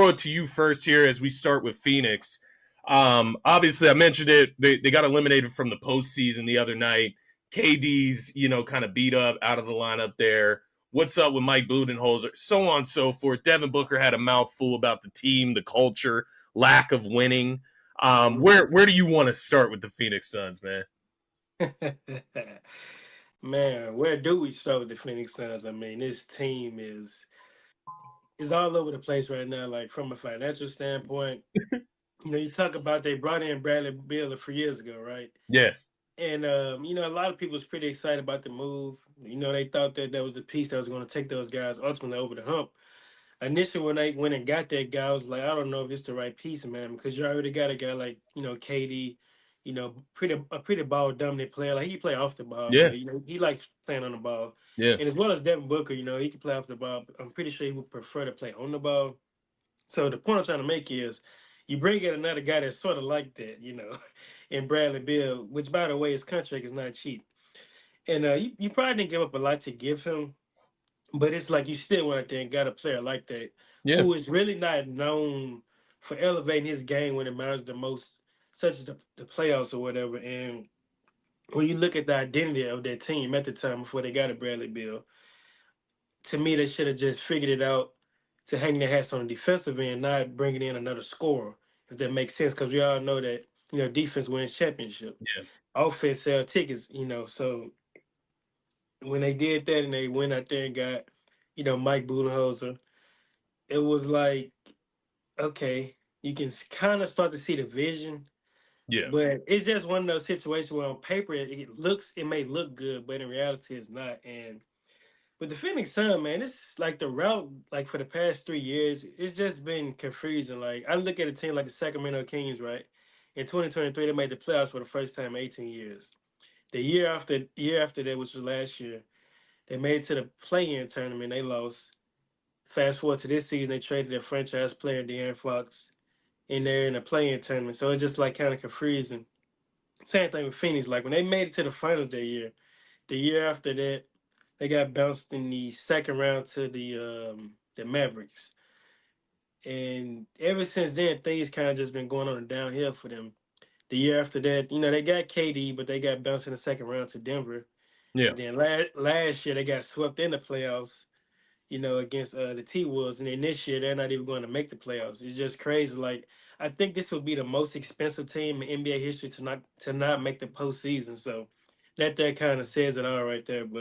throw it to you first here as we start with Phoenix. Obviously, I mentioned it. They got eliminated from the postseason the other night. KD's, kind of beat up out of the lineup there. What's up with Mike Budenholzer? So on and so forth. Devin Booker had a mouthful about the team, the culture, lack of winning. Where do you want to start with the Phoenix Suns, man? Man, where do we start with the Phoenix Suns? I mean, this team is all over the place right now. Like from a financial standpoint, you talk about they brought in Bradley Beal a few years ago, right? Yeah, And a lot of people was pretty excited about the move. They thought that that was the piece that was going to take those guys ultimately over the hump. Initially, when they went and got that guy, I was like, I don't know if it's the right piece, man, because you already got a guy like KD, pretty ball dominant player. Like he can play off the ball, yeah, but he likes playing on the ball, yeah, and as well as Devin Booker, he can play off the ball. But I'm pretty sure he would prefer to play on the ball. So the point I'm trying to make is, you bring in another guy that's sort of like that, in Bradley Beal, which by the way, his contract is not cheap, and you probably didn't give up a lot to give him, but it's like you still went out there and got a player like that yeah, who is really not known for elevating his game when it matters the most, such as the playoffs or whatever. And when you look at the identity of their team at the time before they got a Bradley Bill, to me they should have just figured it out to hang their hats on the defensive end, not bringing in another scorer, if that makes sense. Because we all know that defense wins championship, yeah, offense sell tickets. So when they did that and they went out there and got Mike Budenholzer, it was like, okay, you can kind of start to see the vision, yeah, but it's just one of those situations where on paper it may look good, but in reality it's not. And with the Phoenix Sun, man, it's like the route, like for the past 3 years, it's just been confusing. Like I look at a team like the Sacramento Kings, right? In 2023, they made the playoffs for the first time in 18 years. The year after that, which was last year, they made it to the play-in tournament. They lost. Fast forward to this season, they traded their franchise player De'Aaron Fox in there in a play-in tournament. So it's just like kind of confusing. Same thing with Phoenix. Like when they made it to the finals that year, the year after that, they got bounced in the second round to the Mavericks. And ever since then, things kind of just been going on a downhill for them. The year after that, they got KD, but they got bounced in the second round to Denver. yeah. And then last year, they got swept in the playoffs, against the T Wolves. And then this year, they're not even going to make the playoffs. It's just crazy. Like I think this would be the most expensive team in NBA history to not make the postseason. So that kind of says it all right there. But